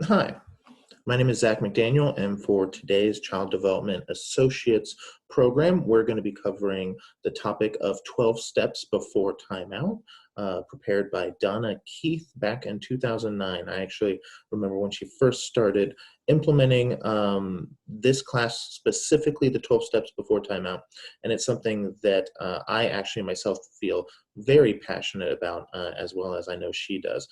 Hi, my name is Zach McDaniel, and for today's Child Development Associates program, we're going to be covering the topic of 12 Steps Before Timeout, prepared by Donna Keith back in 2009. I actually remember when she first started implementing this class, specifically the 12 Steps Before Timeout, and it's something that I actually myself feel very passionate about, as well as I know she does.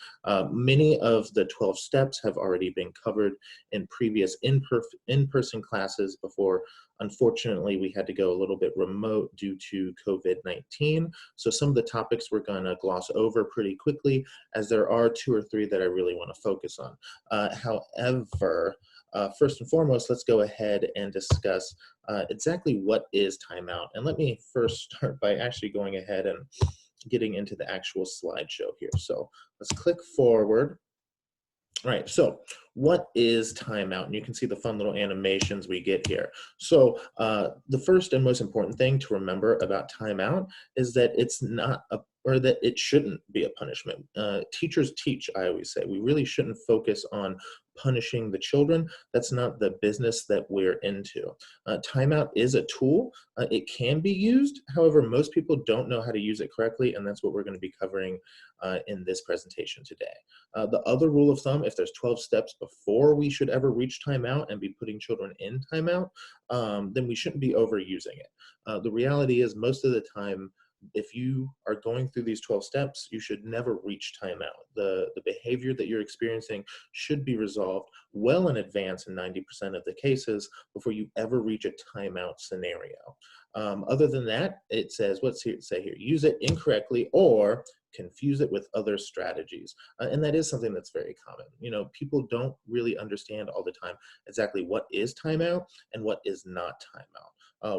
Many of the 12 steps have already been covered in previous in-person classes before. Unfortunately, we had to go a little bit remote due to COVID-19. So some of the topics we're going to gloss over pretty quickly, as there are two or three that I really want to focus on. However, first and foremost, let's go ahead and discuss exactly what is timeout. And let me first start by actually going ahead and getting into the actual slideshow here. So let's click forward. All right, so what is timeout? And you can see the fun little animations we get here. So the first and most important thing to remember about timeout is that it's not a, or that it shouldn't be a punishment. Teachers teach, I always say. We really shouldn't focus on punishing the children. That's not the business that we're into. Timeout is a tool. It can be used. However, most people don't know how to use it correctly, and that's what we're going to be covering in this presentation today. The other rule of thumb, if there's 12 steps before we should ever reach timeout and be putting children in timeout, then we shouldn't be overusing it. The reality is most of the time, if you are going through these 12 steps, you should never reach timeout. The behavior that you're experiencing should be resolved well in advance in 90% of the cases before you ever reach a timeout scenario. Other than that, it says, what's here, say here, use it incorrectly or confuse it with other strategies. And that is something that's very common. You know, people don't really understand all the time exactly what is timeout and what is not timeout.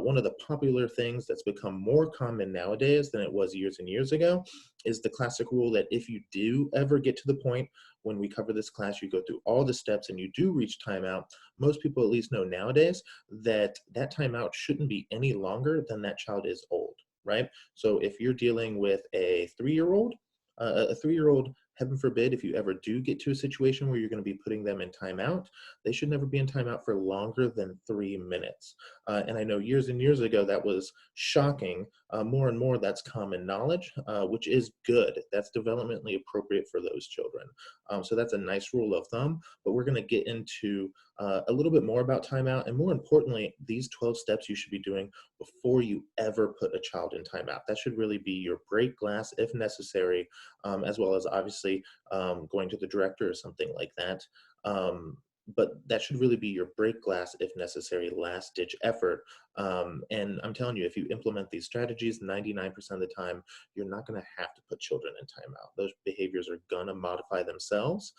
One of the popular things that's become more common nowadays than it was years and years ago is the classic rule that if you do ever get to the point when we cover this class, you go through all the steps and you do reach timeout, most people at least know nowadays that that timeout shouldn't be any longer than that child is old, right? So if you're dealing with a 3-year-old, a 3-year-old, heaven forbid, if you ever do get to a situation where you're going to be putting them in timeout, they should never be in timeout for longer than 3 minutes. And I know years and years ago that was shocking. More and more that's common knowledge, which is good. That's developmentally appropriate for those children. So that's a nice rule of thumb, but we're going to get into a little bit more about timeout, and more importantly, these 12 steps you should be doing before you ever put a child in timeout. That should really be your break glass if necessary, as well as obviously going to the director or something like that. But that should really be your break glass, if necessary, last ditch effort. And I'm telling you, if you implement these strategies, 99% of the time, you're not going to have to put children in timeout. Those behaviors are going to modify themselves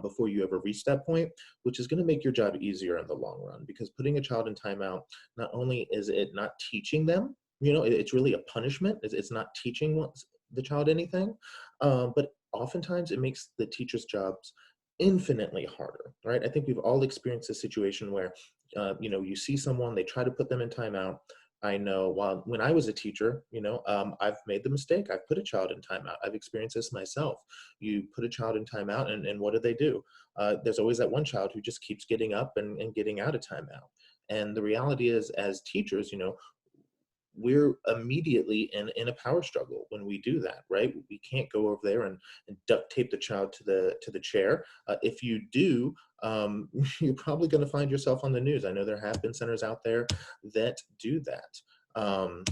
before you ever reach that point, which is going to make your job easier in the long run. Because putting a child in timeout, not only is it not teaching them, you know, it's really a punishment. It's not teaching the child anything, but oftentimes it makes the teacher's jobs infinitely harder, right? I think we've all experienced a situation where, you know, you see someone, they try to put them in timeout. I know when I was a teacher, you know, I've made the mistake. I've put a child in timeout. I've experienced this myself. You put a child in timeout, and what do? There's always that one child who just keeps getting up and getting out of timeout. And the reality is, as teachers, you know, we're immediately in a power struggle when we do that, right? We can't go over there and duct tape the child to the chair. If you do, you're probably going to find yourself on the news. I know there have been centers out there that do that.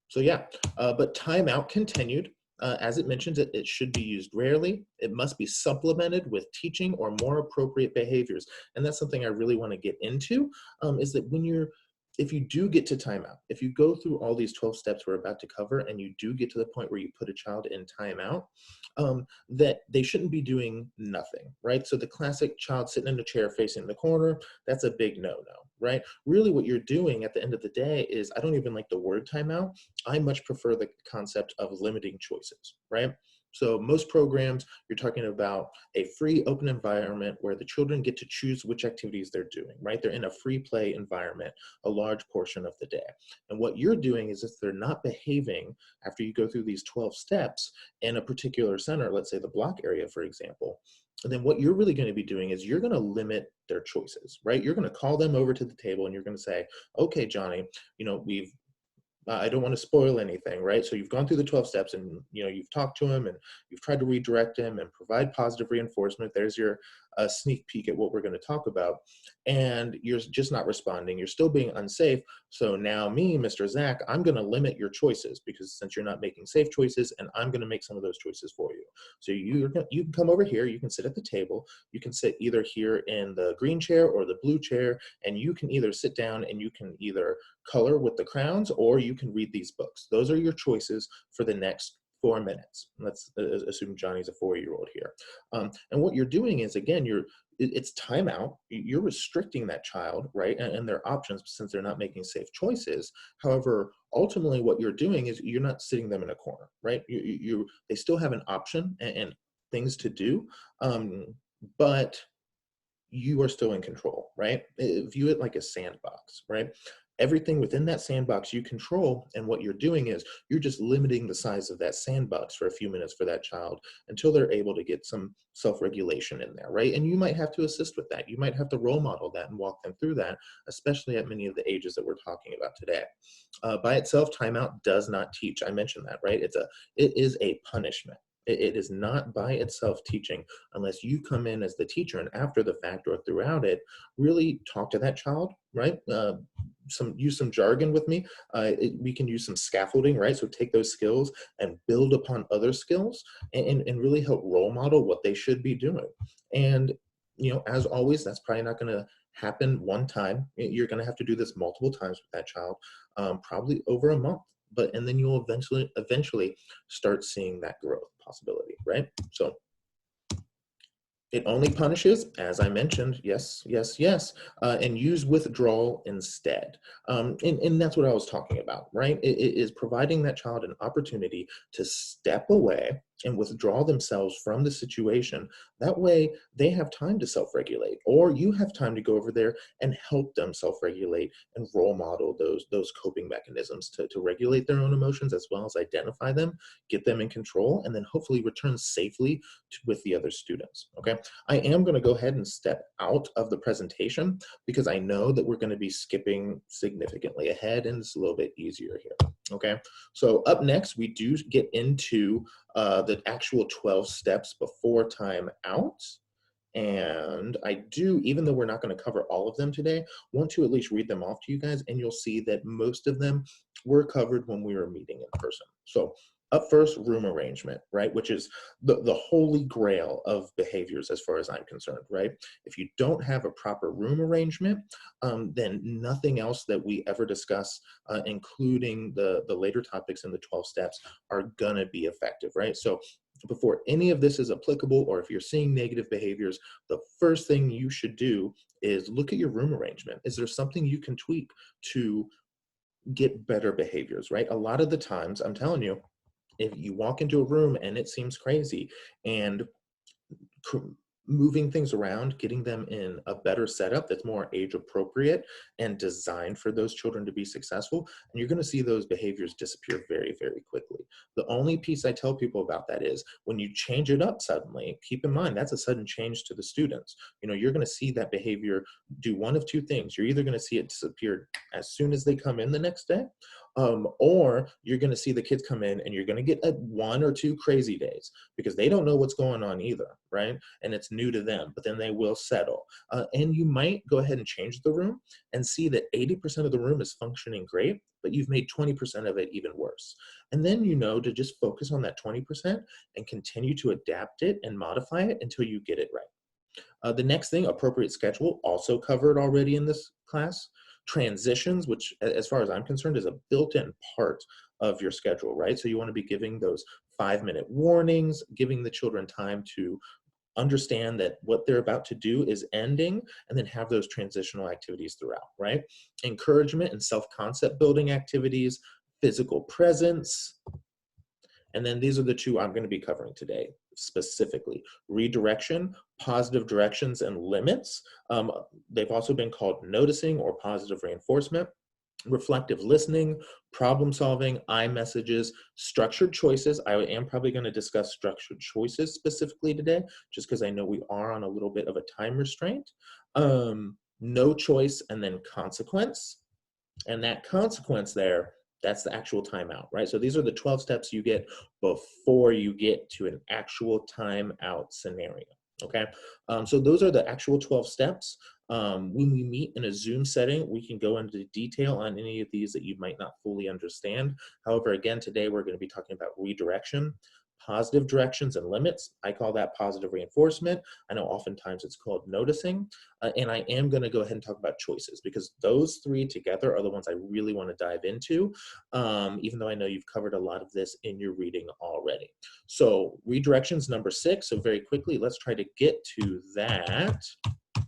So yeah, but timeout continued. As it mentions, it should be used rarely. It must be supplemented with teaching or more appropriate behaviors. And that's something I really want to get into, is that if you do get to timeout, if you go through all these 12 steps we're about to cover and you do get to the point where you put a child in timeout, that they shouldn't be doing nothing, right? So the classic child sitting in a chair facing the corner, that's a big no-no, right? Really what you're doing at the end of the day is, I don't even like the word timeout. I much prefer the concept of limiting choices, right? So most programs, you're talking about a free open environment where the children get to choose which activities they're doing, right? They're in a free play environment a large portion of the day. And what you're doing is, if they're not behaving after you go through these 12 steps in a particular center, let's say the block area, for example, And then what you're really going to be doing is you're going to limit their choices, right? You're going to call them over to the table and you're going to say, okay, Johnny, we've I don't want to spoil anything, right? So you've gone through the 12 steps and you've talked to him and you've tried to redirect him and provide positive reinforcement. There's your sneak peek at what we're going to talk about. And you're just not responding. You're still being unsafe. So now me, Mr. Zach, I'm going to limit your choices because since you're not making safe choices, and I'm going to make some of those choices for you. So you can come over here. You can sit at the table. You can sit either here in the green chair or the blue chair, and you can either sit down and you can either color with the crowns, or you can read these books. Those are your choices for the next 4 minutes. Let's assume Johnny's a 4-year-old here. And what you're doing is, again, it's timeout. You're restricting that child, right, and their options since they're not making safe choices. However, ultimately, what you're doing is you're not sitting them in a corner, right? They still have an option and things to do, but you are still in control, right? View it like a sandbox, right? Everything within that sandbox you control, and what you're doing is you're just limiting the size of that sandbox for a few minutes for that child until they're able to get some self-regulation in there, right? And you might have to assist with that. You might have to role model that and walk them through that, especially at many of the ages that we're talking about today. By itself, timeout does not teach. I mentioned that, right? It is a punishment. It is not by itself teaching unless you come in as the teacher and after the fact or throughout it, really talk to that child, right? Use some jargon with me. We can use some scaffolding, right? So take those skills and build upon other skills and really help role model what they should be doing. And, as always, that's probably not going to happen one time. You're going to have to do this multiple times with that child, probably over a month. And then you'll eventually start seeing that growth possibility, right? So it only punishes, as I mentioned, yes, yes, yes, and use withdrawal instead. And that's what I was talking about, right? It is providing that child an opportunity to step away and withdraw themselves from the situation. That way they have time to self-regulate, or you have time to go over there and help them self-regulate and role model those coping mechanisms to regulate their own emotions as well as identify them, get them in control, and then hopefully return safely with the other students, okay? I am going to go ahead and step out of the presentation because I know that we're going to be skipping significantly ahead and it's a little bit easier here. Okay, so up next, we do get into the actual 12 steps before time out. And I do, even though we're not going to cover all of them today, want to at least read them off to you guys, and you'll see that most of them were covered when we were meeting in person. So up first, room arrangement, right? Which is the holy grail of behaviors as far as I'm concerned, right? If you don't have a proper room arrangement, then nothing else that we ever discuss, including the later topics in the 12 steps, are gonna be effective, right? So before any of this is applicable, or if you're seeing negative behaviors, the first thing you should do is look at your room arrangement. Is there something you can tweak to get better behaviors, right? A lot of the times, I'm telling you, if you walk into a room and it seems crazy, and moving things around, getting them in a better setup that's more age appropriate and designed for those children to be successful, and you're going to see those behaviors disappear very, very quickly. The only piece I tell people about that is when you change it up suddenly, keep in mind that's a sudden change to the students. You're going to see that behavior do one of two things. You're either going to see it disappear as soon as they come in the next day, or you're going to see the kids come in and you're going to get 1 or 2 crazy days because they don't know what's going on either, right? And it's new to them, but then they will settle. And you might go ahead and change the room and see that 80% of the room is functioning great, but you've made 20% of it even worse. And then to just focus on that 20% and continue to adapt it and modify it until you get it right. The next thing, appropriate schedule, also covered already in this class. Transitions, which as far as I'm concerned is a built-in part of your schedule, right? So you want to be giving those 5-minute warnings, giving the children time to understand that what they're about to do is ending, and then have those transitional activities throughout, right? Encouragement and self-concept building activities, physical presence, and then these are the 2 I'm going to be covering today specifically: redirection, positive directions and limits. They've also been called noticing or positive reinforcement. reflective listening, problem solving, I messages, structured choices. I am probably going to discuss structured choices specifically today, just because I know we are on a little bit of a time restraint. No choice, and then consequence. And that consequence there, that's the actual timeout, right? So these are the 12 steps you get before you get to an actual timeout scenario. Okay, so those are the actual 12 steps. When we meet in a Zoom setting, we can go into detail on any of these that you might not fully understand. However, again, today we're going to be talking about redirection, positive directions and limits. I call that positive reinforcement. I know oftentimes it's called noticing. And I am going to go ahead and talk about choices, because those three together are the ones I really want to dive into, even though I know you've covered a lot of this in your reading already. So redirections number 6. So very quickly, let's try to get to that. All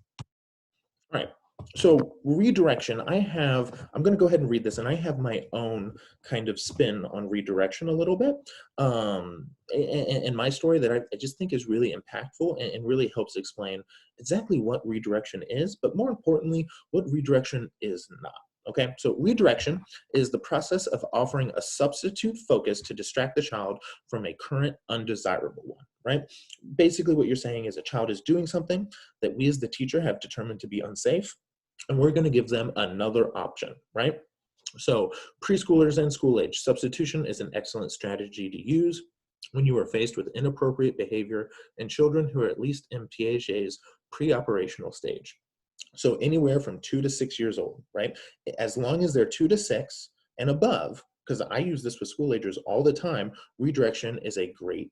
right. So redirection, I'm going to go ahead and read this, and I have my own kind of spin on redirection a little bit. And my story that I just think is really impactful and really helps explain exactly what redirection is, but more importantly, what redirection is not. Okay, so redirection is the process of offering a substitute focus to distract the child from a current undesirable one, right? Basically, what you're saying is a child is doing something that we as the teacher have determined to be unsafe, and we're going to give them another option, right? So preschoolers and school age, substitution is an excellent strategy to use when you are faced with inappropriate behavior in children who are at least in Piaget's pre-operational stage. So anywhere from 2 to 6 years old, right? As long as they're 2 to 6 and above, because I use this with school agers all the time, redirection is a great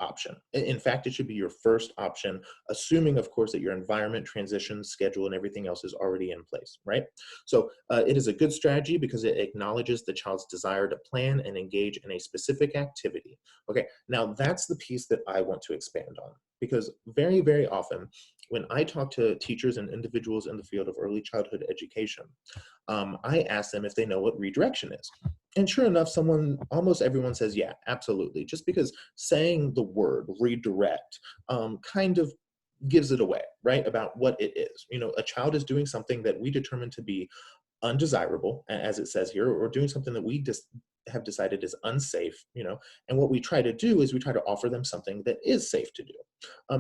option. In fact, it should be your first option, assuming, of course, that your environment, transition, schedule, and everything else is already in place, right? So it is a good strategy because it acknowledges the child's desire to plan and engage in a specific activity. Okay, now that's the piece that I want to expand on, because very, very often when I talk to teachers and individuals in the field of early childhood education, I ask them if they know what redirection is. And sure enough, almost everyone says, yeah, absolutely. Just because saying the word redirect kind of gives it away, right? About what it is. You know, a child is doing something that we determine to be undesirable, as it says here, or doing something that we just have decided is unsafe, you know, and what we try to do is we try to offer them something that is safe to do.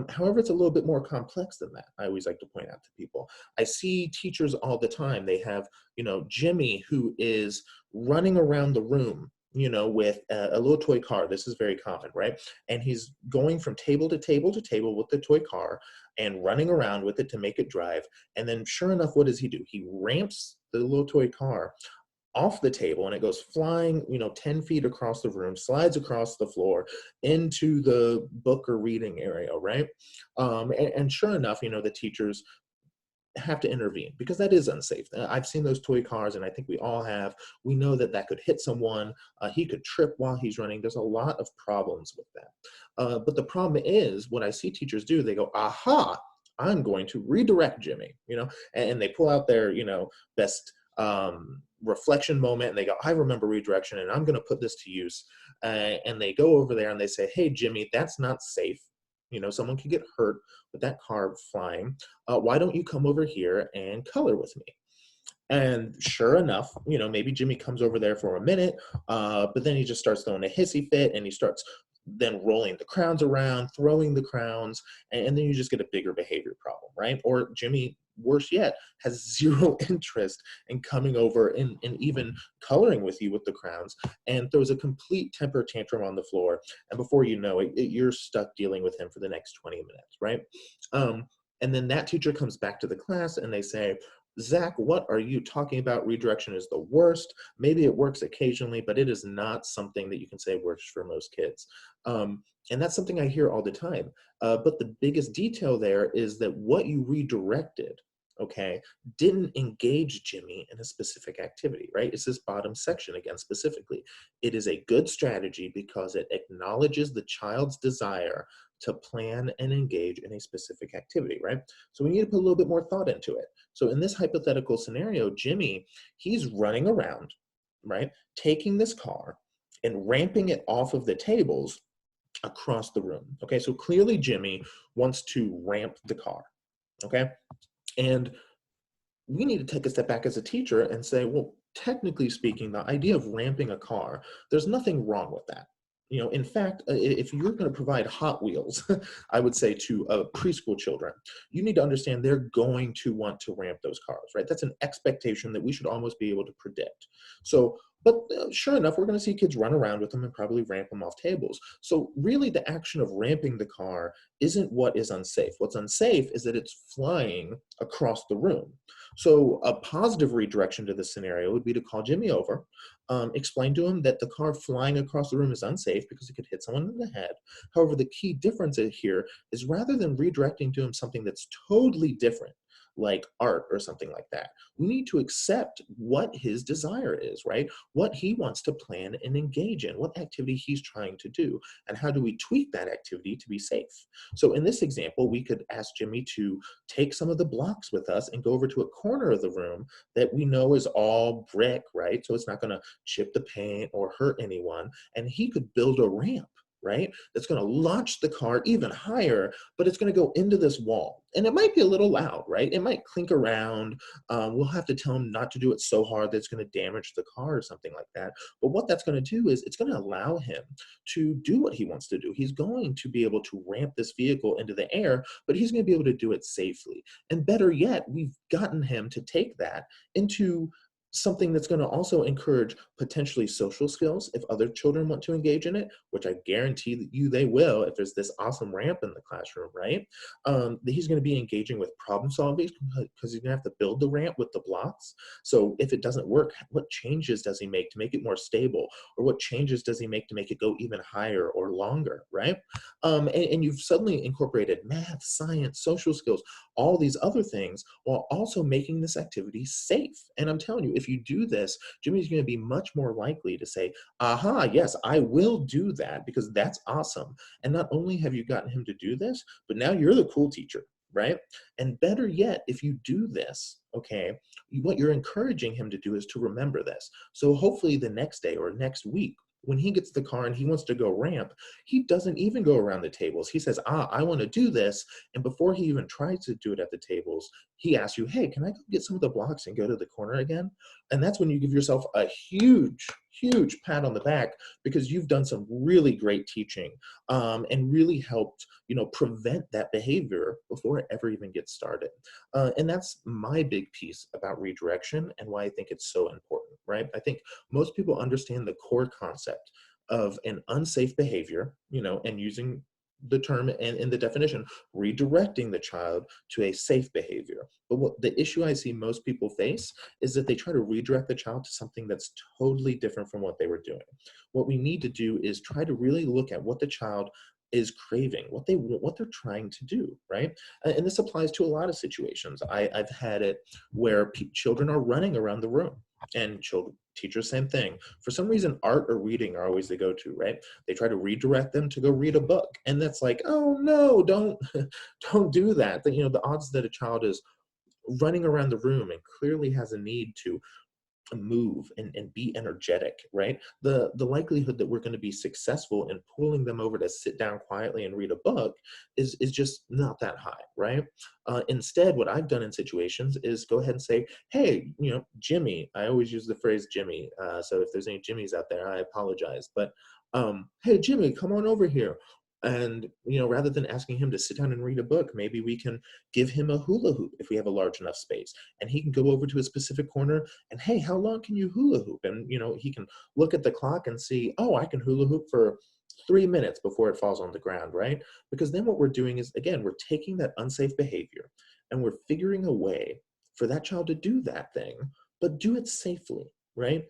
However, it's a little bit more complex than that. I always like to point out to people. I see teachers all the time. They have, you know, Jimmy, who is running around the room, you know, with a little toy car. This is very common, right? And he's going from table to table to table with the toy car and running around with it to make it drive. And then sure enough, what does he do? He ramps the little toy car off the table, and it goes flying, you know, 10 feet across the room, slides across the floor into the book or reading area, right? And sure enough, you know, the teachers have to intervene because that is unsafe. I've seen those toy cars, and I think we all have. We know that that could hit someone. He could trip while he's running. There's a lot of problems with that. But the problem is, what I see teachers do, they go, aha, I'm going to redirect Jimmy, you know, and they pull out their, you know, best reflection moment, and they go, I remember redirection, and I'm going to put this to use. And they go over there and they say, hey, Jimmy, that's not safe. You know, someone could get hurt with that car flying. Why don't you come over here and color with me? And sure enough, you know, maybe Jimmy comes over there for a minute, but then he just starts throwing a hissy fit, and he starts then rolling the crowns around, throwing the crowns, and then you just get a bigger behavior problem, right? Or Jimmy, worse yet, has zero interest in coming over and even coloring with you with the crowns, and throws a complete temper tantrum on the floor. And before you know it, you're stuck dealing with him for the next 20 minutes, right? And then that teacher comes back to the class and they say, Zach, what are you talking about? Redirection is the worst. Maybe it works occasionally, but it is not something that you can say works for most kids. And that's something I hear all the time. But the biggest detail there is that what you redirected, okay, didn't engage Jimmy in a specific activity, right? It's this bottom section again, specifically. It is a good strategy because it acknowledges the child's desire to plan and engage in a specific activity, right? So we need to put a little bit more thought into it. So in this hypothetical scenario, Jimmy, he's running around, right? Taking this car and ramping it off of the tables across the room. Okay, so clearly Jimmy wants to ramp the car. Okay, and we need to take a step back as a teacher and say, well, technically speaking, the idea of ramping a car, there's nothing wrong with that. In fact, if you're going to provide Hot Wheels, I would say to preschool children, you need to understand they're going to want to ramp those cars, right? That's an expectation that we should almost be able to predict. So, but sure enough, we're going to see kids run around with them and probably ramp them off tables. So really the action of ramping the car isn't what is unsafe. What's unsafe is that it's flying across the room. So a positive redirection to this scenario would be to call Jimmy over, explain to him that the car flying across the room is unsafe because it could hit someone in the head. However, the key difference here is rather than redirecting to him something that's totally different, like art or something like that, we need to accept what his desire is, right? What he wants to plan and engage in, what activity he's trying to do, and how do we tweak that activity to be safe. So in this example, we could ask Jimmy to take some of the blocks with us and go over to a corner of the room that we know is all brick, right? So it's not going to chip the paint or hurt anyone. And he could build a ramp, right? That's going to launch the car even higher, but it's going to go into this wall. And it might be a little loud, right? It might clink around. We'll have to tell him not to do it so hard that it's going to damage the car or something like that. But what that's going to do is it's going to allow him to do what he wants to do. He's going to be able to ramp this vehicle into the air, but he's going to be able to do it safely. And better yet, we've gotten him to take that into something that's going to also encourage potentially social skills if other children want to engage in it, which I guarantee you they will if there's this awesome ramp in the classroom, right? He's going to be engaging with problem solving because he's going to have to build the ramp with the blocks. So if it doesn't work, what changes does he make to make it more stable? Or what changes does he make to make it go even higher or longer, right? And you've suddenly incorporated math, science, social skills, all these other things while also making this activity safe. And I'm telling you, if you do this, Jimmy's going to be much more likely to say, aha, yes, I will do that because that's awesome. And not only have you gotten him to do this, but now you're the cool teacher, right? And better yet, if you do this, okay, what you're encouraging him to do is to remember this. So hopefully the next day or next week, when he gets the car and he wants to go ramp, he doesn't even go around the tables. He says, I want to do this. And before he even tries to do it at the tables, he asks you, hey, can I go get some of the blocks and go to the corner again? And that's when you give yourself a huge, huge pat on the back because you've done some really great teaching and really helped, prevent that behavior before it ever even gets started. And that's my big piece about redirection and why I think it's so important, right? I think most people understand the core concept of an unsafe behavior, and using the term and in the definition, redirecting the child to a safe behavior. But what the issue I see most people face is that they try to redirect the child to something that's totally different from what they were doing. What we need to do is try to really look at what the child is craving, what they're trying to do, right? And this applies to a lot of situations. I've had it where children are running around the room and teachers, same thing. For some reason, art or reading are always the go-to, right? They try to redirect them to go read a book. And that's like, oh no, don't, don't do that. The odds that a child is running around the room and clearly has a need to move and be energetic, right? The likelihood that we're going to be successful in pulling them over to sit down quietly and read a book is just not that high, right? Instead, what I've done in situations is go ahead and say, hey, Jimmy, I always use the phrase Jimmy. So if there's any Jimmys out there, I apologize. But hey, Jimmy, come on over here. And, rather than asking him to sit down and read a book, maybe we can give him a hula hoop if we have a large enough space. And he can go over to a specific corner and, hey, how long can you hula hoop? And, he can look at the clock and see, oh, I can hula hoop for 3 minutes before it falls on the ground, right? Because then what we're doing is, again, we're taking that unsafe behavior and we're figuring a way for that child to do that thing, but do it safely, right?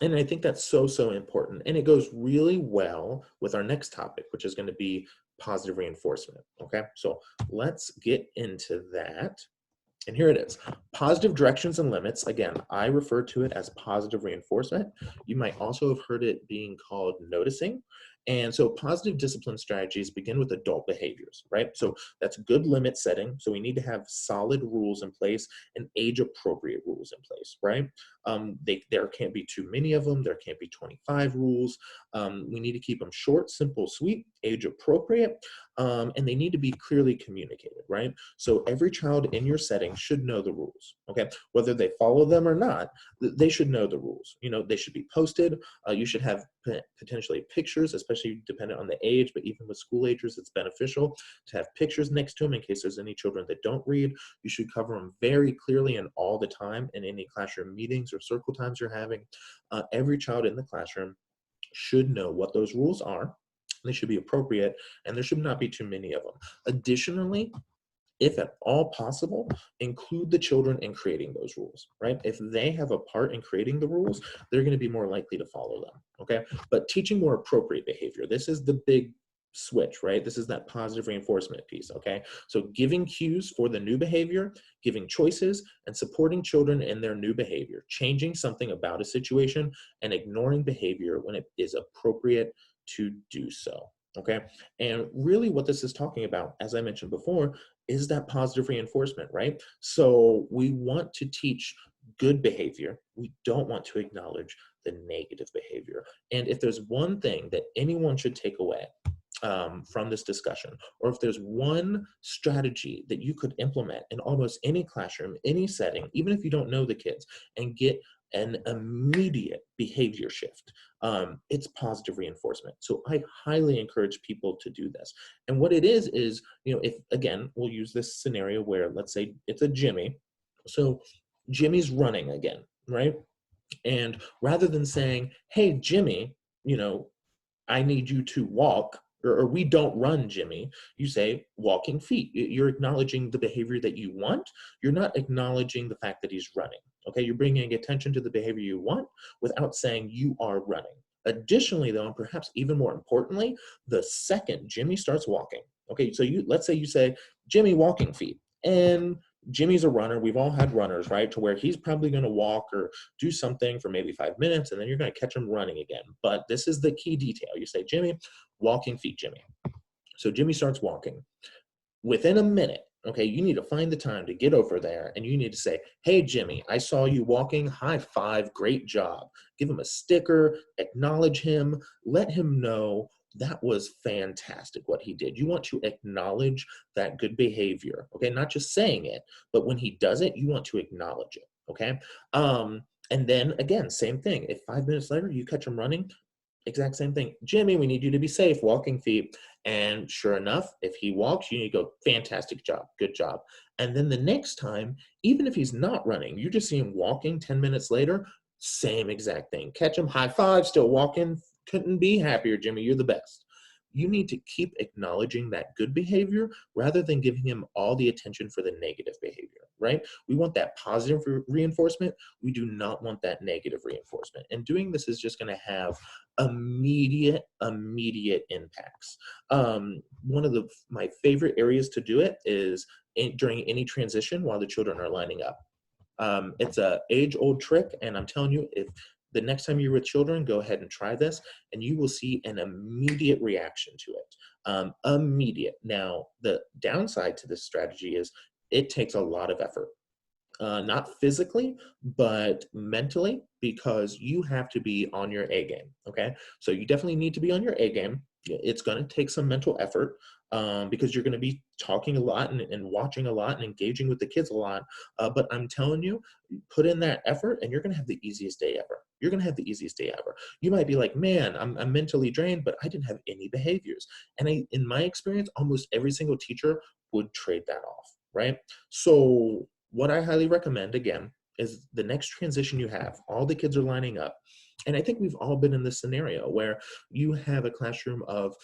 And I think that's so, so important. And it goes really well with our next topic, which is going to be positive reinforcement. Okay, so let's get into that. And here it is. Positive directions and limits. Again, I refer to it as positive reinforcement. You might also have heard it being called noticing. And so positive discipline strategies begin with adult behaviors, right? So that's good limit setting. So we need to have solid rules in place and age appropriate rules in place, right? There can't be too many of them. There can't be 25 rules. We need to keep them short, simple, sweet, age appropriate, and they need to be clearly communicated, right? So every child in your setting should know the rules, okay? Whether they follow them or not, they should know the rules. They should be posted. You should have potentially pictures, especially dependent on the age, but even with school agers, it's beneficial to have pictures next to them in case there's any children that don't read. You should cover them very clearly and all the time in any classroom meetings or circle times you're having. Every child in the classroom should know what those rules are. They should be appropriate, and there should not be too many of them. Additionally, if at all possible, include the children in creating those rules, right? If they have a part in creating the rules, they're going to be more likely to follow them, okay? But teaching more appropriate behavior, this is the big switch, right? This is that positive reinforcement piece, okay? So giving cues for the new behavior, giving choices, and supporting children in their new behavior, changing something about a situation, and ignoring behavior when it is appropriate to do so, okay? And really what this is talking about, as I mentioned before, is that positive reinforcement, right? So we want to teach good behavior. We don't want to acknowledge the negative behavior. And if there's one thing that anyone should take away from this discussion, or if there's one strategy that you could implement in almost any classroom, any setting, even if you don't know the kids, and get an immediate behavior shift, it's positive reinforcement. So I highly encourage people to do this. And what it is, if, again, we'll use this scenario where, let's say it's a Jimmy. So Jimmy's running again, right? And rather than saying, hey, Jimmy, I need you to walk, or we don't run, Jimmy, you say walking feet. You're acknowledging the behavior that you want. You're not acknowledging the fact that he's running. Okay, you're bringing attention to the behavior you want without saying you are running. Additionally, though, and perhaps even more importantly, the second Jimmy starts walking, okay, so let's say you say, Jimmy, walking feet, and Jimmy's a runner. We've all had runners, right, to where he's probably going to walk or do something for maybe 5 minutes, and then you're going to catch him running again. But this is the key detail. You say, Jimmy, walking feet, Jimmy. So Jimmy starts walking. Within a minute, okay, you need to find the time to get over there, and you need to say, hey, Jimmy, I saw you walking. High five. Great job. Give him a sticker. Acknowledge him. Let him know that was fantastic what he did. You want to acknowledge that good behavior, okay? Not just saying it, but when he does it, you want to acknowledge it, okay? And then again, same thing. If 5 minutes later you catch him running, exact same thing. Jimmy, we need you to be safe, walking feet. And sure enough, if he walks, you need to go, fantastic job, good job. And then the next time, even if he's not running, you just see him walking 10 minutes later, same exact thing. Catch him, high five, still walking. Couldn't be happier, Jimmy, you're the best. You need to keep acknowledging that good behavior rather than giving him all the attention for the negative behavior, right? We want that positive reinforcement. We do not want that negative reinforcement. And doing this is just going to have immediate impacts. One of my favorite areas to do it is during any transition while the children are lining up. It's a age-old trick, and I'm telling you, if the next time you're with children, go ahead and try this, and you will see an immediate reaction to it. Immediate. Now, the downside to this strategy is it takes a lot of effort. Not physically, but mentally, because you have to be on your A game, okay? So you definitely need to be on your A game. It's going to take some mental effort because you're going to be talking a lot and watching a lot and engaging with the kids a lot. But I'm telling you, put in that effort and you're going to have the easiest day ever. You're going to have the easiest day ever. You might be like, man, I'm mentally drained, but I didn't have any behaviors. And in my experience, almost every single teacher would trade that off, right? So what I highly recommend, again, is the next transition you have, all the kids are lining up. And I think we've all been in this scenario where you have a classroom of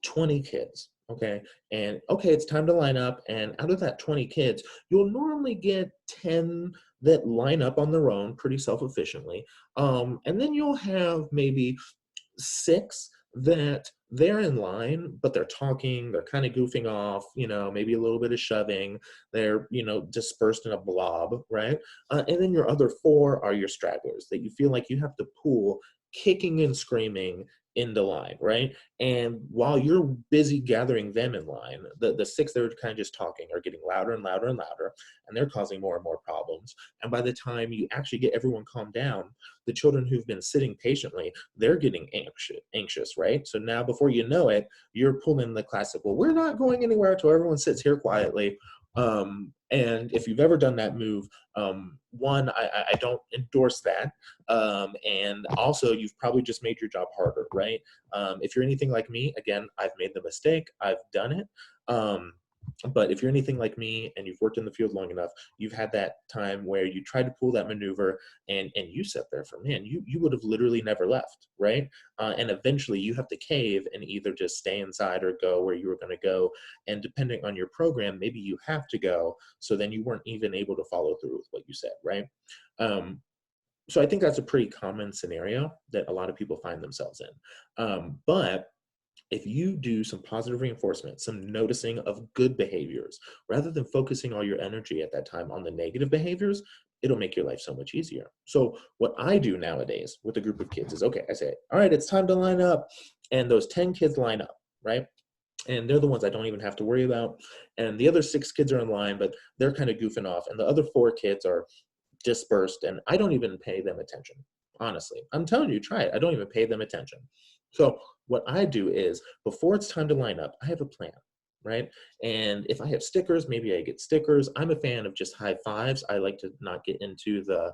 20 kids, okay? And okay, it's time to line up. And out of that 20 kids, you'll normally get 10 that line up on their own pretty self-efficiently. And then you'll have maybe 6 that they're in line, but they're talking, they're kind of goofing off, maybe a little bit of shoving, they're, dispersed in a blob, right? And then your other 4 are your stragglers that you feel like you have to pull, kicking and screaming, in the line, right? And while you're busy gathering them in line, the six that are kind of just talking are getting louder and louder and louder, and they're causing more and more problems. And by the time you actually get everyone calmed down, the children who've been sitting patiently, they're getting anxious, right? So now before you know it, you're pulling the classic, well, we're not going anywhere until everyone sits here quietly. And if you've ever done that move, one, I don't endorse that. And also, you've probably just made your job harder, right? If you're anything like me, again, I've made the mistake, I've done it. But if you're anything like me and you've worked in the field long enough, you've had that time where you tried to pull that maneuver and you sat there for, man, you would have literally never left, right? And eventually you have to cave and either just stay inside or go where you were going to go. And depending on your program, maybe you have to go. So then you weren't even able to follow through with what you said, right? So I think that's a pretty common scenario that a lot of people find themselves in. But if you do some positive reinforcement, some noticing of good behaviors, rather than focusing all your energy at that time on the negative behaviors, it'll make your life so much easier. So what I do nowadays with a group of kids is, okay, I say, all right, it's time to line up. And those 10 kids line up, right? And they're the ones I don't even have to worry about. And the other 6 kids are in line, but they're kind of goofing off. And the other 4 kids are dispersed, and I don't even pay them attention. Honestly, I'm telling you, try it. I don't even pay them attention. So what I do is, before it's time to line up, I have a plan, right? And if I have stickers, maybe I get stickers. I'm a fan of just high fives. I like to not get into the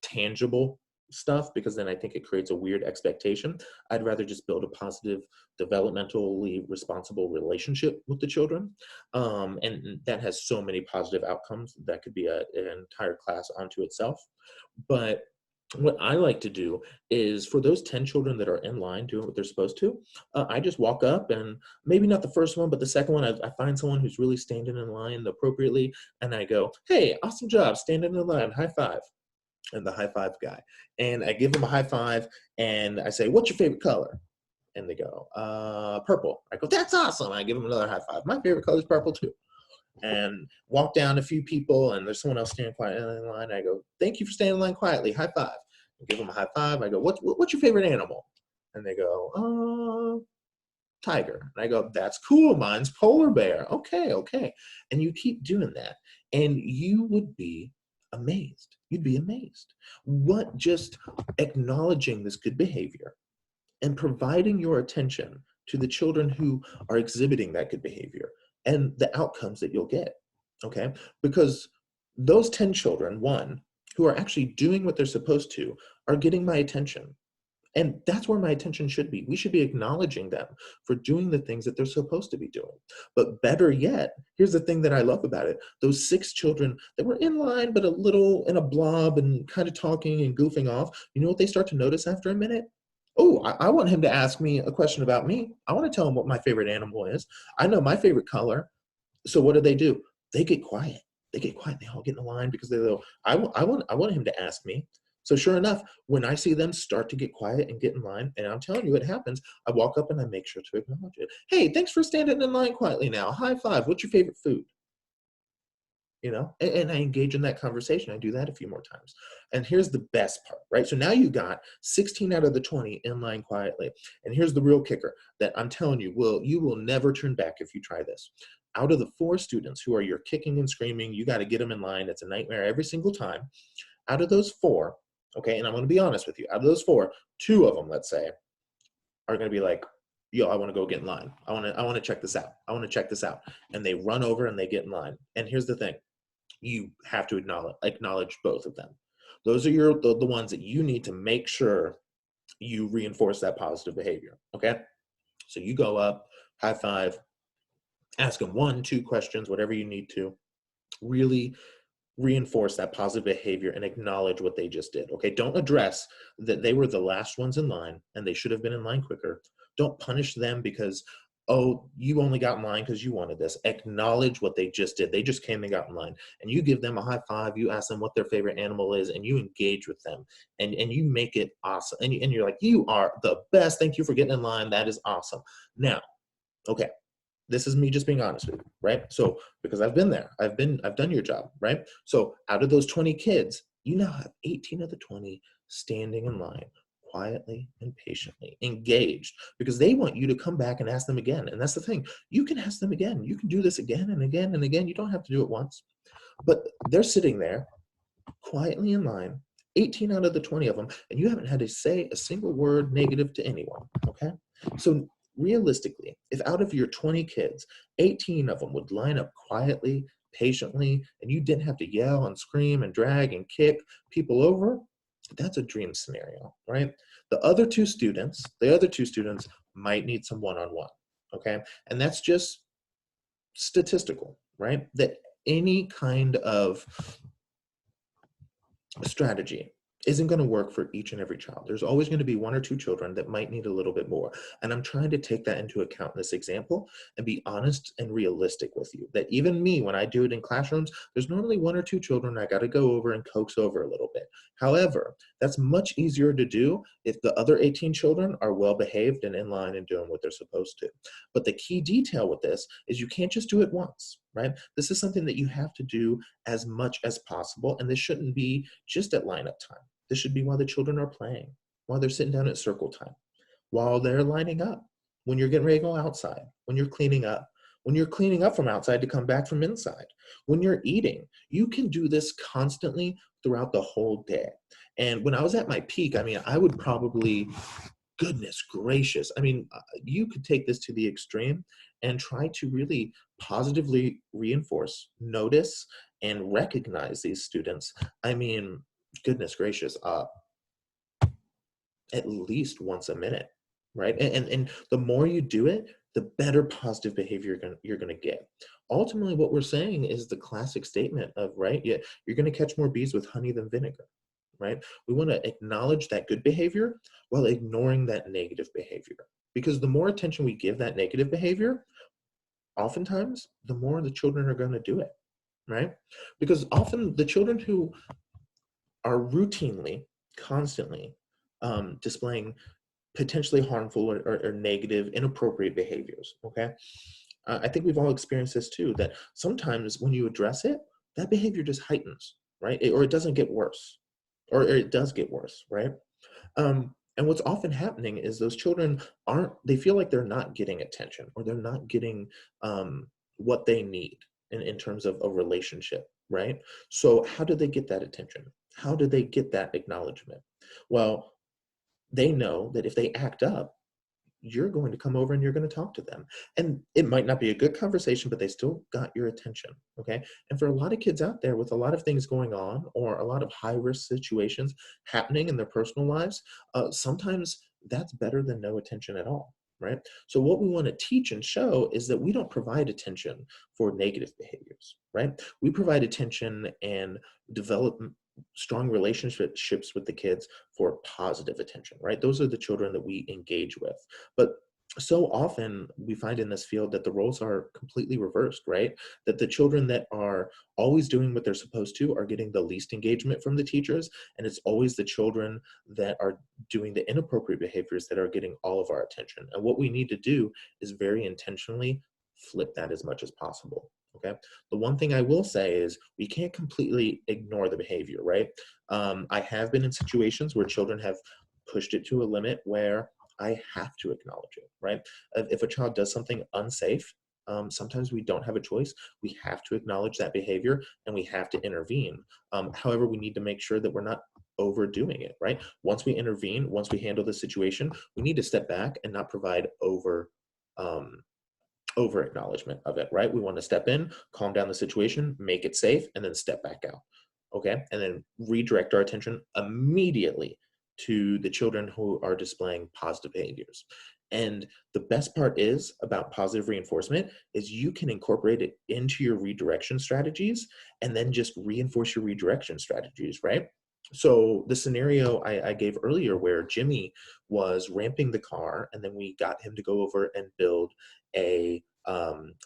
tangible stuff because then I think it creates a weird expectation. I'd rather just build a positive, developmentally responsible relationship with the children. And that has so many positive outcomes. That could be an entire class onto itself. But what I like to do is, for those 10 children that are in line doing what they're supposed to, I just walk up, and maybe not the first one, but the second one, I find someone who's really standing in line appropriately, and I go, hey, awesome job, standing in line, high five. And the high five guy. And I give them a high five, and I say, what's your favorite color? And they go, purple. I go, that's awesome. I give them another high five. My favorite color is purple too. And walk down a few people, and there's someone else standing quietly in line. I go, thank you for staying in line quietly. High five. I give them a high five. I go, what's your favorite animal? And they go, tiger. And I go, that's cool. Mine's polar bear. Okay, okay. And you keep doing that, and you would be amazed. You'd be amazed. What just acknowledging this good behavior and providing your attention to the children who are exhibiting that good behavior and the outcomes that you'll get, okay? Because those 10 children, one, who are actually doing what they're supposed to, are getting my attention. And that's where my attention should be. We should be acknowledging them for doing the things that they're supposed to be doing. But better yet, here's the thing that I love about it. Those 6 children that were in line, but a little in a blob and kind of talking and goofing off, you know what they start to notice after a minute? Oh, I want him to ask me a question about me. I want to tell him what my favorite animal is. I know my favorite color. So what do? They get quiet. They get quiet. They all get in the line because they go, I want him to ask me. So sure enough, when I see them start to get quiet and get in line, and I'm telling you it happens, I walk up and I make sure to acknowledge it. Hey, thanks for standing in line quietly now. High five. What's your favorite food? You know, and I engage in that conversation. I do that a few more times. And here's the best part, right? So now you got 16 out of the 20 in line quietly. And here's the real kicker that I'm telling you, you will never turn back if you try this. Out of the 4 students who are your kicking and screaming, you got to get them in line. It's a nightmare every single time. Out of those 4, okay, and I'm going to be honest with you, out of those 4, 2 of them, let's say, are going to be like, yo, I want to go get in line. I want to check this out. I want to check this out. And they run over and they get in line. And here's the thing. You have to acknowledge both of them. Those are the ones that you need to make sure you reinforce that positive behavior, okay? So you go up, high five, ask them 1, 2 questions, whatever you need to. Really reinforce that positive behavior and acknowledge what they just did, okay? Don't address that they were the last ones in line and they should have been in line quicker. Don't punish them because, oh, you only got in line because you wanted this. Acknowledge what they just did. They just came and got in line. And you give them a high five, you ask them what their favorite animal is, and you engage with them. And you make it awesome. And you're like, you are the best. Thank you for getting in line. That is awesome. Now, okay, this is me just being honest with you, right? So, because I've been there, I've done your job, right? So out of those 20 kids, you now have 18 of the 20 standing in line quietly and patiently, engaged, because they want you to come back and ask them again. And that's the thing. You can ask them again. You can do this again and again and again. You don't have to do it once. But they're sitting there quietly in line, 18 out of the 20 of them, and you haven't had to say a single word negative to anyone, okay? So realistically, if out of your 20 kids, 18 of them would line up quietly, patiently, and you didn't have to yell and scream and drag and kick people over, that's a dream scenario, right? The other two students might need some one-on-one, okay? And that's just statistical, right? That any kind of strategy isn't going to work for each and every child. There's always going to be one or two children that might need a little bit more. And I'm trying to take that into account in this example and be honest and realistic with you. That even me, when I do it in classrooms, there's normally one or two children I got to go over and coax over a little bit. However, that's much easier to do if the other 18 children are well behaved and in line and doing what they're supposed to. But the key detail with this is you can't just do it once, right? This is something that you have to do as much as possible. And this shouldn't be just at lineup time. This should be while the children are playing, while they're sitting down at circle time, while they're lining up, when you're getting ready to go outside, when you're cleaning up from outside to come back from inside, when you're eating. You can do this constantly throughout the whole day. And when I was at my peak, I mean, I would probably, goodness gracious, I mean, you could take this to the extreme and try to really positively reinforce, notice, and recognize these students. I mean, goodness gracious, at least once a minute, right? And the more you do it, the better positive behavior you're gonna get. Ultimately, what we're saying is the classic statement of, right, yeah, you're gonna catch more bees with honey than vinegar, right? We wanna acknowledge that good behavior while ignoring that negative behavior. Because the more attention we give that negative behavior, oftentimes, the more the children are gonna do it, right? Because often the children who are routinely, constantly displaying potentially harmful or negative, inappropriate behaviors, okay? I think we've all experienced this too, that sometimes when you address it, that behavior just heightens, right? Or it doesn't get worse, or it does get worse, right? And what's often happening is those children they feel like they're not getting attention, or they're not getting what they need in terms of a relationship, right? So how do they get that attention? How do they get that acknowledgement? Well, they know that if they act up, you're going to come over and you're going to talk to them. And it might not be a good conversation, but they still got your attention, okay? And for a lot of kids out there with a lot of things going on, or a lot of high-risk situations happening in their personal lives, sometimes that's better than no attention at all, right? So what we want to teach and show is that we don't provide attention for negative behaviors, right? We provide attention and develop strong relationships with the kids for positive attention, right? Those are the children that we engage with. But so often we find in this field that the roles are completely reversed, right? That the children that are always doing what they're supposed to are getting the least engagement from the teachers, and it's always the children that are doing the inappropriate behaviors that are getting all of our attention. And what we need to do is very intentionally flip that as much as possible. Okay. The one thing I will say is we can't completely ignore the behavior, right? I have been in situations where children have pushed it to a limit where I have to acknowledge it, right? If a child does something unsafe, sometimes we don't have a choice. We have to acknowledge that behavior and we have to intervene. However, we need to make sure that we're not overdoing it, right? Once we intervene, once we handle the situation, we need to step back and not provide over acknowledgement of it, right? We want to step in, calm down the situation, make it safe, and then step back out, okay? And then redirect our attention immediately to the children who are displaying positive behaviors. And the best part is about positive reinforcement is you can incorporate it into your redirection strategies and then just reinforce your redirection strategies, right? So the scenario I gave earlier where Jimmy was ramping the car and then we got him to go over and build a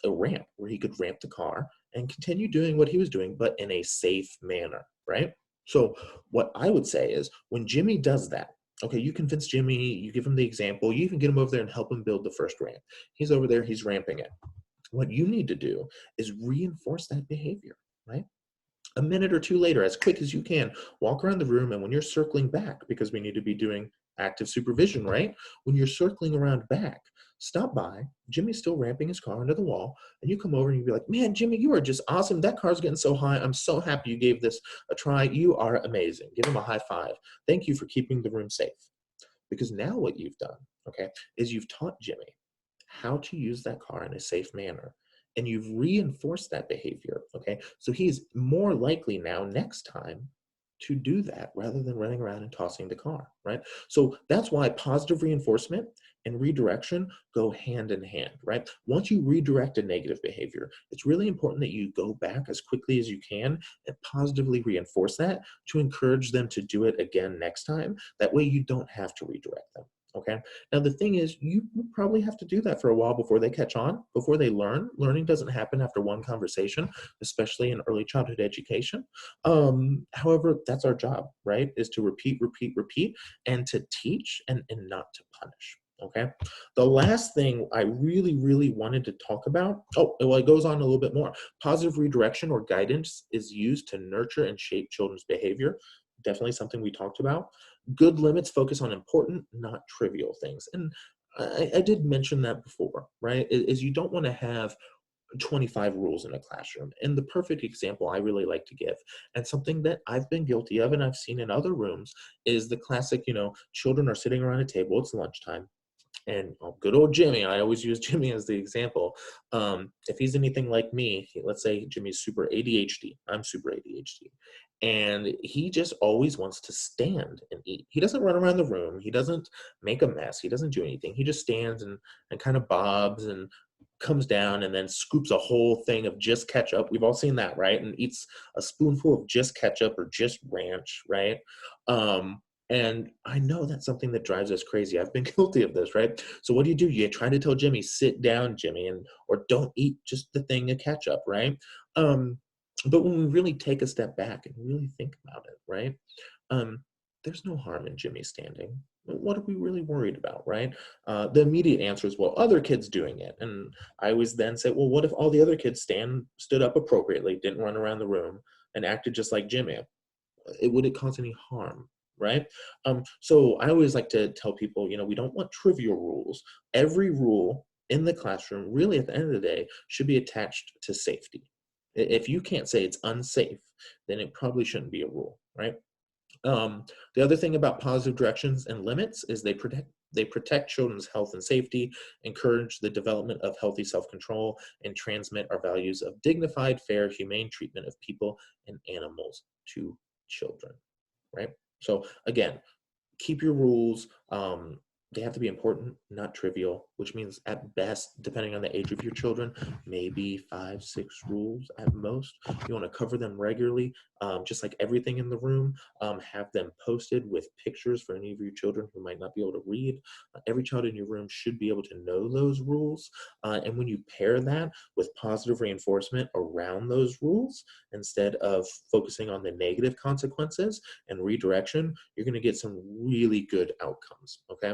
ramp where he could ramp the car and continue doing what he was doing, but in a safe manner, right? So what I would say is when Jimmy does that, okay, you convince Jimmy, you give him the example, you even get him over there and help him build the first ramp. He's over there, he's ramping it. What you need to do is reinforce that behavior, right? A minute or two later, as quick as you can, walk around the room, and when you're circling back, because we need to be doing active supervision, right? When you're circling around back, stop by, Jimmy's still ramping his car into the wall, and you come over and you be like, man, Jimmy, you are just awesome. That car's getting so high. I'm so happy you gave this a try. You are amazing. Give him a high five. Thank you for keeping the room safe. Because now what you've done, okay, is you've taught Jimmy how to use that car in a safe manner. And you've reinforced that behavior, okay? So he's more likely now next time to do that rather than running around and tossing the car, right? So that's why positive reinforcement and redirection go hand in hand, right? Once you redirect a negative behavior, it's really important that you go back as quickly as you can and positively reinforce that to encourage them to do it again next time. That way you don't have to redirect them. Okay. Now, the thing is, you probably have to do that for a while before they catch on, before they learn. Learning doesn't happen after one conversation, especially in early childhood education. However, that's our job, right? Is to repeat, repeat, repeat, and to teach and not to punish. Okay. The last thing I really, really wanted to talk about, oh, well, it goes on a little bit more. Positive redirection or guidance is used to nurture and shape children's behavior. Definitely something we talked about. Good limits focus on important, not trivial things. And I did mention that before, right? Is you don't want to have 25 rules in a classroom. And the perfect example I really like to give, and something that I've been guilty of and I've seen in other rooms, is the classic, children are sitting around a table, it's lunchtime, and good old Jimmy, I always use Jimmy as the example. If he's anything like me, let's say Jimmy's super ADHD. I'm super ADHD. And he just always wants to stand and eat. He doesn't run around the room. He doesn't make a mess. He doesn't do anything. He just stands and kind of bobs and comes down and then scoops a whole thing of just ketchup. We've all seen that, right? And eats a spoonful of just ketchup or just ranch, right? And I know that's something that drives us crazy. I've been guilty of this, right? So what do? You try to tell Jimmy, sit down, Jimmy, or don't eat just the thing of ketchup, right? But when we really take a step back and really think about it, right? Um, there's no harm in Jimmy standing. What are we really worried about, right? The immediate answer is, well, other kids doing it. And I always then say, well, what if all the other kids stood up appropriately, didn't run around the room, and acted just like Jimmy? Would it cause any harm, right? So I always like to tell people, we don't want trivial rules. Every rule in the classroom, really at the end of the day, should be attached to safety. If you can't say it's unsafe, then it probably shouldn't be a rule, right? The other thing about positive directions and limits is they protect children's health and safety, encourage the development of healthy self-control, and transmit our values of dignified, fair, humane treatment of people and animals to children, right? So again, keep your rules. They have to be important, not trivial, which means at best, depending on the age of your children, maybe 5, 6 rules at most. You want to cover them regularly, just like everything in the room. Have them posted with pictures for any of your children who might not be able to read. Every child in your room should be able to know those rules. And when you pair that with positive reinforcement around those rules, instead of focusing on the negative consequences and redirection, you're going to get some really good outcomes, okay?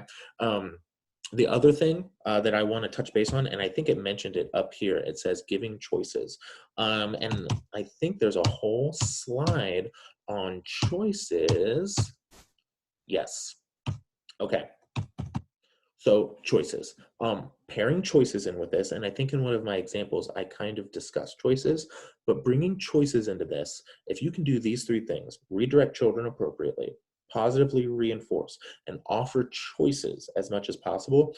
The other thing that I want to touch base on, and I think it mentioned it up here, it says giving choices. And I think there's a whole slide on choices. Yes. Okay. So choices, pairing choices in with this, and I think in one of my examples, I kind of discussed choices, but bringing choices into this, if you can do these 3 things, redirect children appropriately, positively reinforce, and offer choices as much as possible,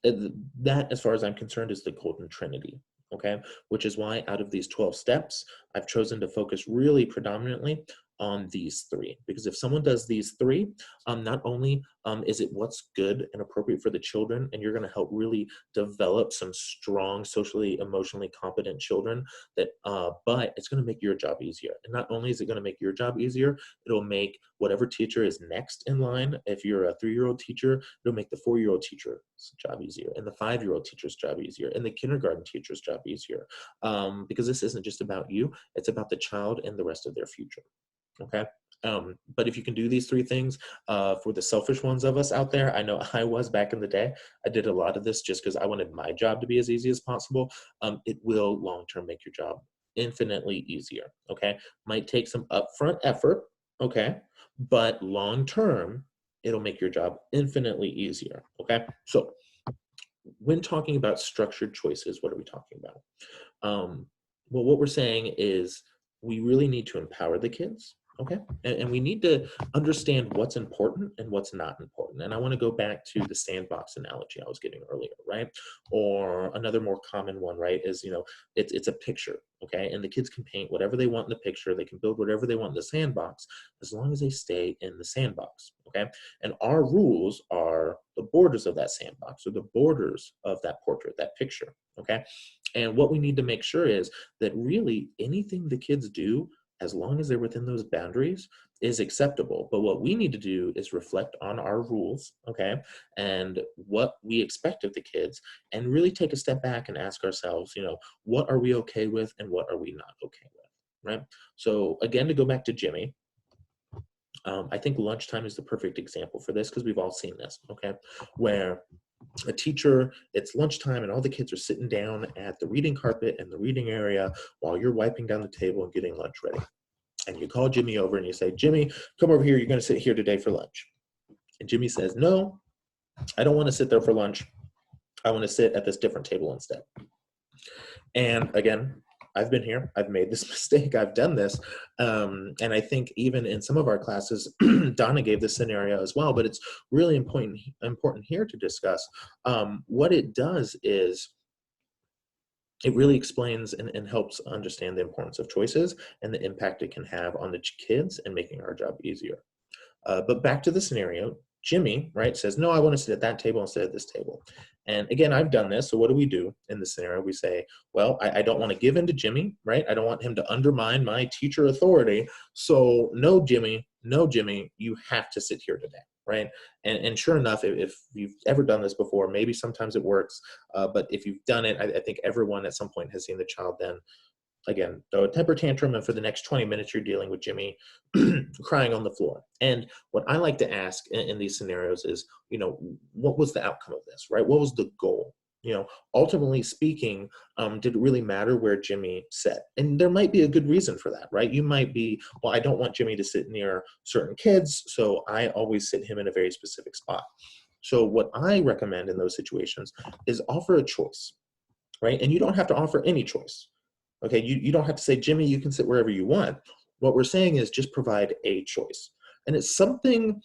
that, as far as I'm concerned, is the golden trinity, okay? Which is why out of these 12 steps, I've chosen to focus really predominantly on these 3. Because if someone does these 3, not only is it what's good and appropriate for the children, and you're going to help really develop some strong, socially, emotionally competent children, but it's going to make your job easier. And not only is it going to make your job easier, it'll make whatever teacher is next in line. If you're a 3-year-old teacher, it'll make the 4-year-old teacher's job easier, and the 5-year-old teacher's job easier, and the kindergarten teacher's job easier. Because this isn't just about you, it's about the child and the rest of their future. Okay. But if you can do these 3 things, for the selfish ones of us out there, I know I was back in the day. I did a lot of this just because I wanted my job to be as easy as possible. It will long-term make your job infinitely easier. Okay. Might take some upfront effort. Okay. But long-term, it'll make your job infinitely easier, okay? So when talking about structured choices, what are we talking about? Well, what we're saying is we really need to empower the kids, okay? And we need to understand what's important and what's not important. And I want to go back to the sandbox analogy I was giving earlier, right? Or another more common one, right, is, it's a picture, okay? And the kids can paint whatever they want in the picture. They can build whatever they want in the sandbox as long as they stay in the sandbox, okay? And our rules are the borders of that sandbox or the borders of that portrait, that picture, okay? And what we need to make sure is that really anything the kids do, as long as they're within those boundaries, is acceptable. But what we need to do is reflect on our rules, okay, and what we expect of the kids, and really take a step back and ask ourselves, what are we okay with and what are we not okay with, right? So again, to go back to Jimmy, I think lunchtime is the perfect example for this because we've all seen this, okay, where a teacher, it's lunchtime and all the kids are sitting down at the reading carpet in the reading area while you're wiping down the table and getting lunch ready. And you call Jimmy over and you say, Jimmy, come over here. You're going to sit here today for lunch. And Jimmy says, no, I don't want to sit there for lunch. I want to sit at this different table instead. And again, I've been here. I've made this mistake. I've done this. And I think even in some of our classes, Donna gave this scenario as well, but it's really important here to discuss. What it does is it really explains and helps understand the importance of choices and the impact it can have on the kids and making our job easier. But back to the scenario, Jimmy, right, says, no, I want to sit at that table instead of this table. And again, I've done this. So what do we do in this scenario? We say, well, I don't want to give in to Jimmy, right? I don't want him to undermine my teacher authority. So no, Jimmy, you have to sit here today, right? And sure enough, if you've ever done this before, maybe sometimes it works. But if you've done it, I think everyone at some point has seen the child then again, throw a temper tantrum, and for the next 20 minutes, you're dealing with Jimmy crying on the floor. And what I like to ask in these scenarios is, what was the outcome of this, right? What was the goal? Ultimately speaking, did it really matter where Jimmy sat? And there might be a good reason for that, right? You might be, well, I don't want Jimmy to sit near certain kids, so I always sit him in a very specific spot. So what I recommend in those situations is offer a choice, right? And you don't have to offer any choice. Okay, you don't have to say, Jimmy, you can sit wherever you want. What we're saying is just provide a choice. And it's something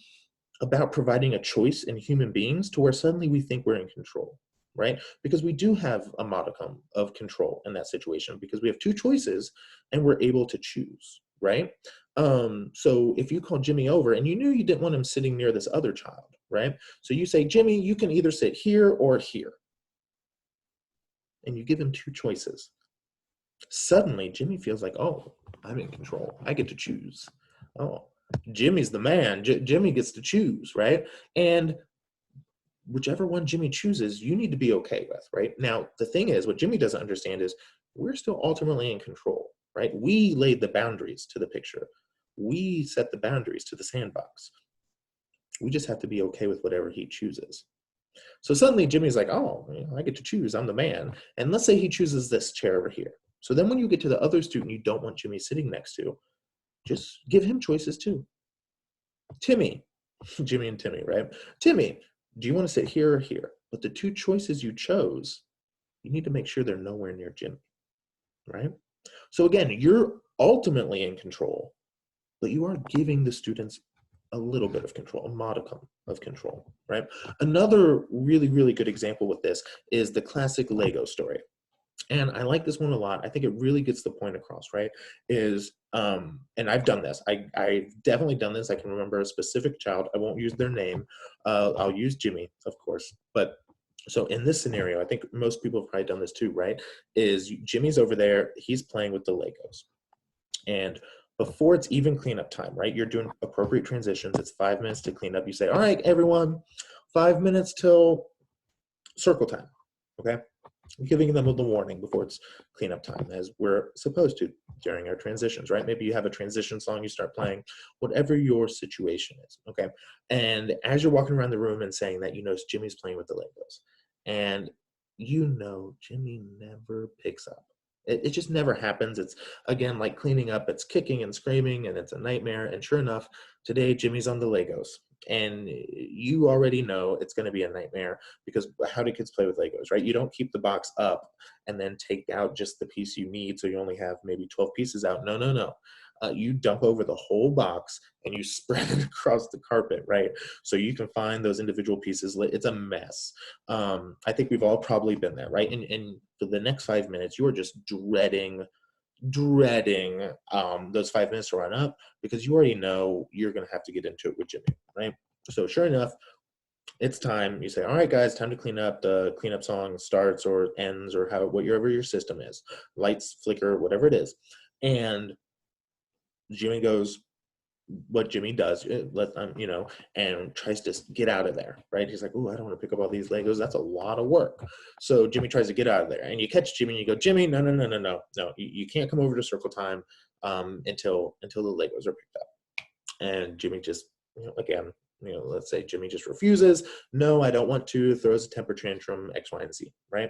about providing a choice in human beings to where suddenly we think we're in control, right? Because we do have a modicum of control in that situation because we have two choices and we're able to choose, right? So if you call Jimmy over and you knew you didn't want him sitting near this other child, right? So you say, Jimmy, you can either sit here or here. And you give him two choices. Suddenly, Jimmy feels like, oh, I'm in control. I get to choose. Oh, Jimmy's the man. Jimmy gets to choose, right? And whichever one Jimmy chooses, you need to be okay with, right? Now, the thing is, what Jimmy doesn't understand is we're still ultimately in control, right? We laid the boundaries to the picture. We set the boundaries to the sandbox. We just have to be okay with whatever he chooses. So suddenly Jimmy's like, oh, I get to choose. I'm the man. And let's say he chooses this chair over here. So then when you get to the other student you don't want Jimmy sitting next to, just give him choices too. Timmy, Jimmy and Timmy, right? Timmy, do you want to sit here or here? But the two choices you chose, you need to make sure they're nowhere near Jimmy, right? So again, you're ultimately in control, but you are giving the students a little bit of control, a modicum of control, right? Another really, really good example with this is the classic Lego story. And I like this one a lot. I think it really gets the point across, right? And I've done this. I've definitely done this. I can remember a specific child. I won't use their name. I'll use Jimmy, of course. But so in this scenario, I think most people have probably done this too, right? Is Jimmy's over there. He's playing with the Legos. And before it's even cleanup time, right? You're doing appropriate transitions. It's 5 minutes to clean up. You say, all right, everyone, 5 minutes till circle time, okay? Giving them the warning before it's cleanup time, as we're supposed to during our transitions, right? Maybe you have a transition song you start playing, whatever your situation is, okay? And as you're walking around the room and saying that, Jimmy's playing with the Legos. And Jimmy never picks up. It just never happens. It's, again, like cleaning up. It's kicking and screaming, and it's a nightmare. And sure enough, today Jimmy's on the Legos. And you already know it's going to be a nightmare, because how do kids play with Legos, right? You don't keep the box up and then take out just the piece you need, so you only have maybe 12 pieces out. No, no, no. You dump over the whole box and you spread it across the carpet, right? So you can find those individual pieces. It's a mess. I think we've all probably been there, right? And for the next 5 minutes, you are just dreading those 5 minutes to run up, because you already know you're going to have to get into it with Jimmy, right? So sure enough, it's time. You say, all right, guys, time to clean up. The cleanup song starts or ends, or whatever your system is. Lights flicker, whatever it is. And Jimmy goes, what Jimmy does, and tries to get out of there, right? He's like, oh, I don't want to pick up all these Legos. That's a lot of work. So Jimmy tries to get out of there, and you catch Jimmy and you go, Jimmy, no, no, no, no, no, no. You can't come over to circle time until the Legos are picked up. And Jimmy just, again, let's say Jimmy just refuses. No, I don't want to. Throws a temper tantrum, X, Y, and Z, right?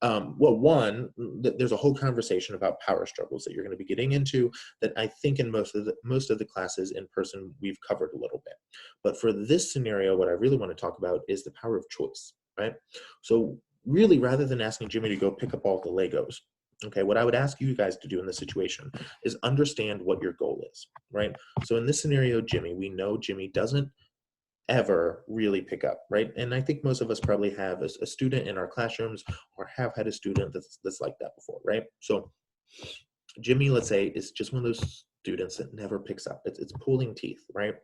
There's a whole conversation about power struggles that you're going to be getting into that I think in most of the classes in person we've covered a little bit. But for this scenario, what I really want to talk about is the power of choice, right? So really, rather than asking Jimmy to go pick up all the Legos, okay, what I would ask you guys to do in this situation is understand what your goal is, right? So in this scenario, we know Jimmy doesn't ever really pick up, right? And I think most of us probably have a student in our classrooms, or have had a student that's like that before, right? So Jimmy, let's say, is just one of those students that never picks up. It's pulling teeth, right?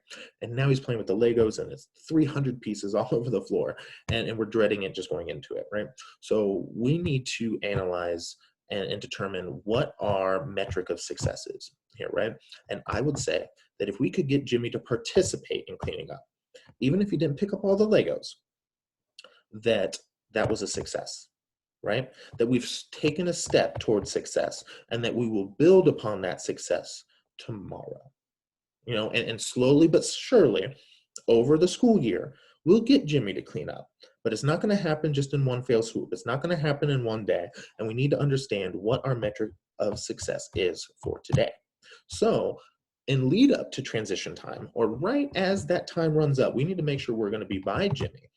And now he's playing with the Legos, and it's 300 pieces all over the floor, and we're dreading it just going into it, right? So we need to analyze and determine what our metric of success is here, right? And I would say that if we could get Jimmy to participate in cleaning up, even if he didn't pick up all the Legos, that was a success, right? That we've taken a step towards success, and that we will build upon that success tomorrow. And slowly but surely, over the school year, we'll get Jimmy to clean up. But it's not going to happen just in one fell swoop. It's not going to happen in one day. And we need to understand what our metric of success is for today. So in lead up to transition time, or right as that time runs up, we need to make sure we're going to be by Jimmy.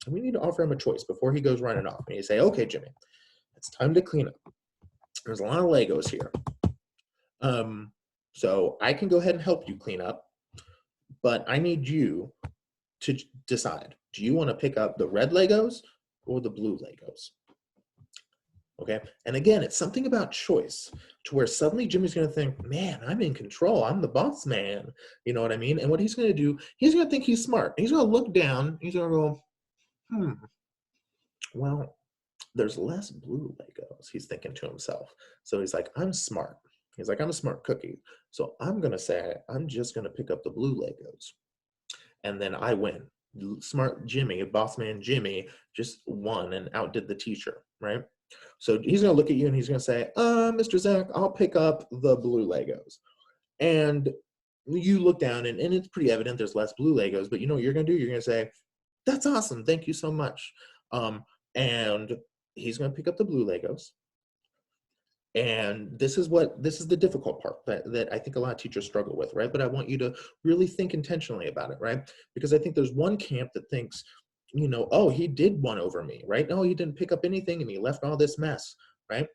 And we need to offer him a choice before he goes running off. And you say, okay, Jimmy, it's time to clean up. There's a lot of Legos here. So I can go ahead and help you clean up, but I need you to decide. Do you want to pick up the red Legos or the blue Legos? Okay, and again, it's something about choice, to where suddenly Jimmy's going to think, man, I'm in control. I'm the boss man. You know what I mean? And what he's going to do, he's going to think he's smart. He's going to look down. He's going to go, well, there's less blue Legos, he's thinking to himself. So he's like, I'm smart. He's like, I'm a smart cookie. So I'm going to say, I'm just going to pick up the blue Legos. And then I win. Smart Jimmy, boss man Jimmy, just won and outdid the teacher, right? So he's going to look at you and he's going to say, Mr. Zach, I'll pick up the blue Legos. And you look down and it's pretty evident there's less blue Legos, but you know what you're going to do? You're going to say, that's awesome. Thank you so much. And he's going to pick up the blue Legos. And this is the difficult part that I think a lot of teachers struggle with, right? But I want you to really think intentionally about it, right? Because I think there's one camp that thinks, oh, he did one over me, right? No, he didn't pick up anything and he left all this mess, right?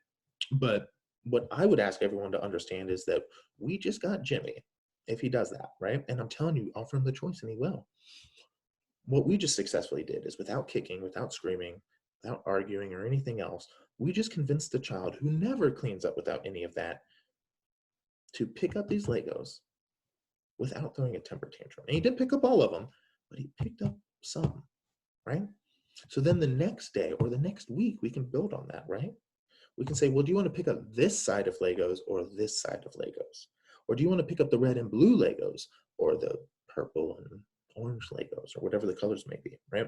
But what I would ask everyone to understand is that we just got Jimmy if he does that, right? And I'm telling you, offer him the choice and he will. What we just successfully did is, without kicking, without screaming, without arguing or anything else, we just convinced the child who never cleans up without any of that to pick up these Legos without throwing a temper tantrum. And he didn't pick up all of them, but he picked up some, right? So then the next day or the next week, we can build on that, right? We can say, well, do you want to pick up this side of Legos or this side of Legos? Or do you want to pick up the red and blue Legos or the purple and orange Legos, or whatever the colors may be, right?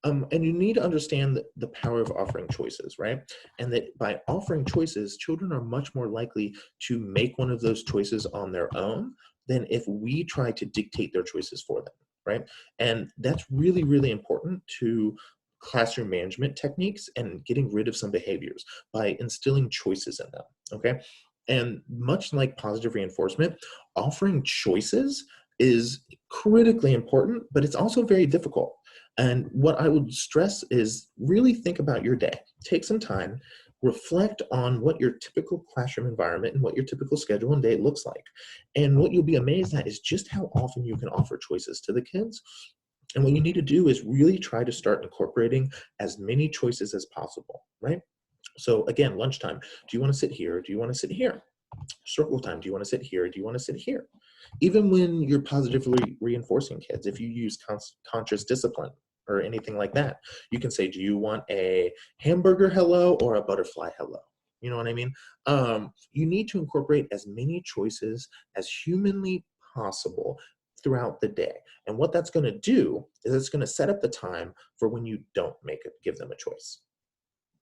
And you need to understand the power of offering choices, right? And that by offering choices, children are much more likely to make one of those choices on their own than if we try to dictate their choices for them, right? And that's really, really important to classroom management techniques and getting rid of some behaviors by instilling choices in them, okay? And much like positive reinforcement, offering choices is critically important, but it's also very difficult. And what I would stress is really think about your day. Take some time, reflect on what your typical classroom environment and what your typical schedule and day looks like. And what you'll be amazed at is just how often you can offer choices to the kids. And what you need to do is really try to start incorporating as many choices as possible, right? So again, lunchtime, do you want to sit here? Or do you want to sit here? Circle time, do you want to sit here? Or do you want to sit here? Even when you're positively reinforcing kids, if you use conscious discipline or anything like that, you can say, do you want a hamburger hello or a butterfly hello? You know what I mean? You need to incorporate as many choices as humanly possible throughout the day. And what that's going to do is it's going to set up the time for when you don't give them a choice.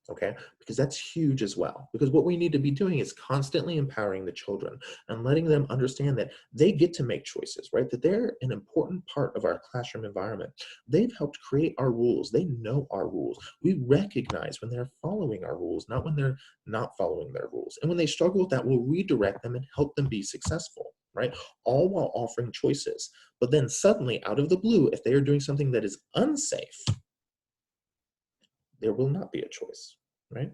Okay, because that's huge as well. Because what we need to be doing is constantly empowering the children and letting them understand that they get to make choices, right? That they're an important part of our classroom environment. They've helped create our rules. They know our rules. We recognize when they're following our rules, not when they're not following their rules. And when they struggle with that, we'll redirect them and help them be successful, right? All while offering choices. But then suddenly, out of the blue, if they are doing something that is unsafe, there will not be a choice, right?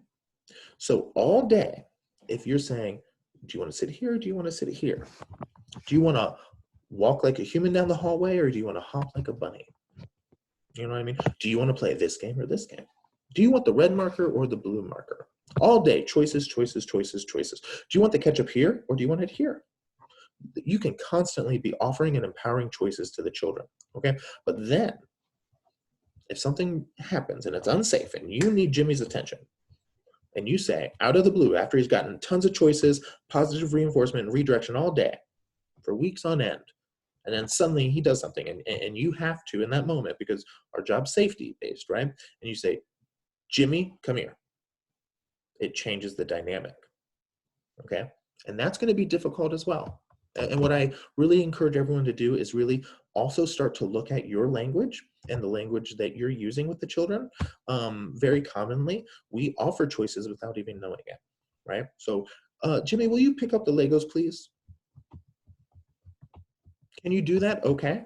So all day, if you're saying, do you want to sit here or do you want to sit here? Do you want to walk like a human down the hallway or do you want to hop like a bunny? You know what I mean? Do you want to play this game or this game? Do you want the red marker or the blue marker? All day, choices, choices, choices, choices. Do you want the ketchup here or do you want it here? You can constantly be offering and empowering choices to the children, okay? But then, if something happens and it's unsafe and you need Jimmy's attention, and you say, out of the blue, after he's gotten tons of choices, positive reinforcement and redirection all day, for weeks on end, and then suddenly he does something, and you have to, in that moment, because our job's safety-based, right? And you say, Jimmy, come here. It changes the dynamic, okay? And that's going to be difficult as well. And what I really encourage everyone to do is really also start to look at your language and the language that you're using with the children. Very commonly, we offer choices without even knowing it, right? So, Jimmy, will you pick up the Legos, please? Can you do that? Okay.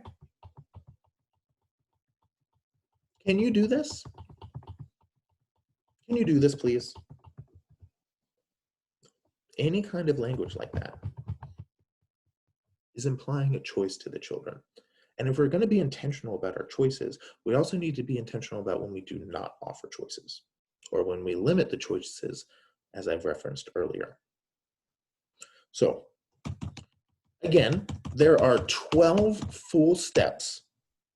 Can you do this? Can you do this, please? Any kind of language like that is implying a choice to the children. And if we're going to be intentional about our choices, we also need to be intentional about when we do not offer choices or when we limit the choices, as I've referenced earlier. So again, there are 12 full steps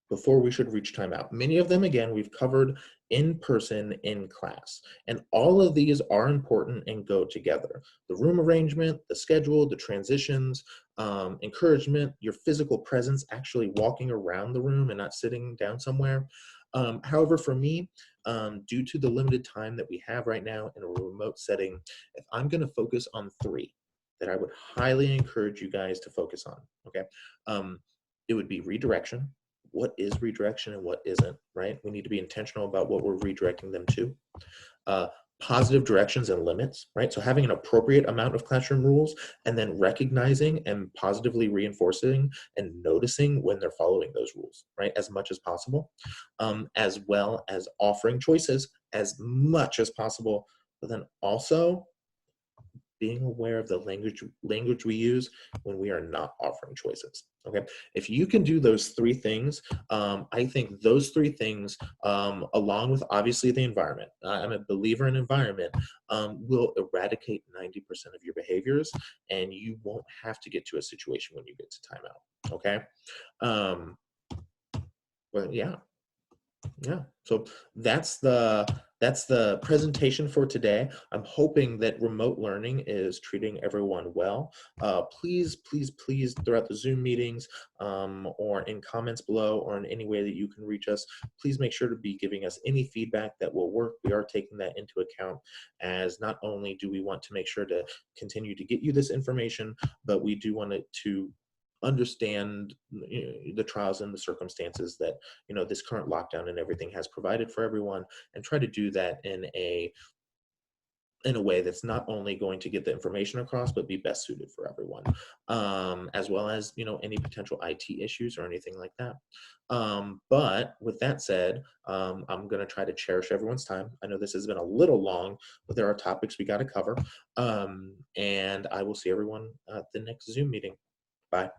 before we should reach timeout. Many of them, again, we've covered in person in class. And all of these are important and go together. The room arrangement, the schedule, the transitions, encouragement, your physical presence, actually walking around the room and not sitting down somewhere. However, for me, due to the limited time that we have right now in a remote setting, if I'm going to focus on 3 that I would highly encourage you guys to focus on, okay? It would be redirection. What is redirection and what isn't, right? We need to be intentional about what we're redirecting them to. Positive directions and limits, right? So having an appropriate amount of classroom rules and then recognizing and positively reinforcing and noticing when they're following those rules, right? As much as possible, as well as offering choices as much as possible, but then also being aware of the language we use when we are not offering choices. Okay, if you can do those 3 things, I think those 3 things, along with obviously the environment, I'm a believer in environment, will eradicate 90% of your behaviors, and you won't have to get to a situation when you get to timeout. Okay, well, yeah. So that's the presentation for today. I'm hoping that remote learning is treating everyone well. Please, please, please, throughout the Zoom meetings, or in comments below, or in any way that you can reach us, please make sure to be giving us any feedback that will work. We are taking that into account, as not only do we want to make sure to continue to get you this information, but we do want it to understand the trials and the circumstances that this current lockdown and everything has provided for everyone, and try to do that in a in a way that's not only going to get the information across, but be best suited for everyone, as well as, any potential IT issues or anything like that. But with that said, I'm going to try to cherish everyone's time. I know this has been a little long, but there are topics we got to cover. And I will see everyone at the next Zoom meeting. Bye.